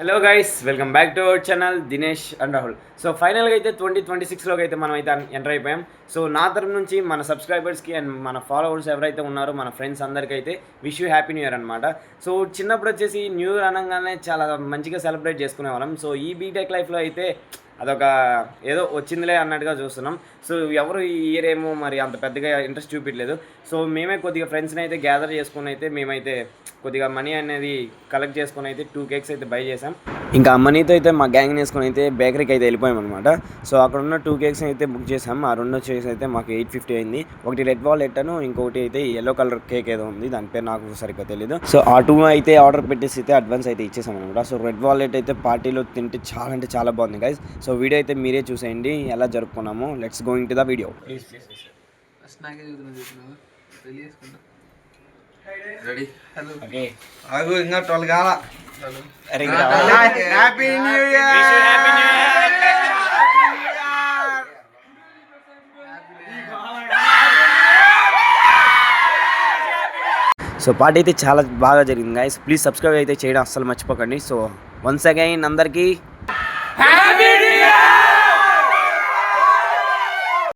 Hello guys, welcome back to our channel Dinesh and Rahul. So ఫైనల్గా అయితే 2026లోకి అయితే మనం అయితే ఎంటర్ అయిపోయాం. సో నా తరపు నుంచి మన సబ్స్క్రైబర్స్కి అండ్ మన ఫాలోవర్స్ ఎవరైతే ఉన్నారో మన ఫ్రెండ్స్ అందరికీ అయితే wish you happy new year అనమాట. సో చిన్నప్పుడు వచ్చేసి న్యూ ఇయర్ అనగానే చాలా మంచిగా సెలబ్రేట్ చేసుకునేవాళ్ళం. సో ఈ బీటెక్ లైఫ్లో అయితే అదొక ఏదో వచ్చిందిలే అన్నట్టుగా చూస్తున్నాం. సో ఎవరు ఈ ఇయర్ ఏమో మరి అంత పెద్దగా ఇంట్రెస్ట్ చూపించలేదు. సో మేమే కొద్దిగా ఫ్రెండ్స్ని అయితే గ్యాదర్ చేసుకుని అయితే మేమైతే కొద్దిగా మనీ అనేది కలెక్ట్ చేసుకుని అయితే 2 కేక్స్ అయితే బై చేసాం. ఇంకా ఆ మనీతో అయితే మా గ్యాంగ్ వేసుకొని అయితే బేకరీకి అయితే వెళ్ళిపోయాం అనమాట. సో అక్కడ ఉన్న 2 కేక్స్ అయితే బుక్ చేసాం. ఆ రెండు వచ్చేసి అయితే మాకు 850 అయింది. ఒకటి రెడ్ వాలెట్ అను ఇంకొకటి అయితే ఎల్లో కలర్ కేక్ ఏదో ఉంది, దాని పేరు నాకు సరిగ్గా తెలియదు. సో ఆ 2 అయితే ఆర్డర్ పెట్టేసి అయితే అడ్వాన్స్ అయితే ఇచ్చేసాం అనమాట. సో రెడ్ వాలెట్ అయితే పార్టీలో తింటే చాలా అంటే చాలా బాగుంది గైస్. సో వీడియో అయితే మీరే చూసేయండి ఎలా జరుపుకున్నాము. Let's going to the video. Ready hello okay ఆగు ఇంకా 12 కాల happy new year. So party అయితే చాలా బాగా జరిగింది గైస్. ప్లీజ్ సబ్స్క్రైబ్ అయితే చేయడం అస్సలు మర్చిపోకండి. సో వన్స్ అగైన్ అందరికీ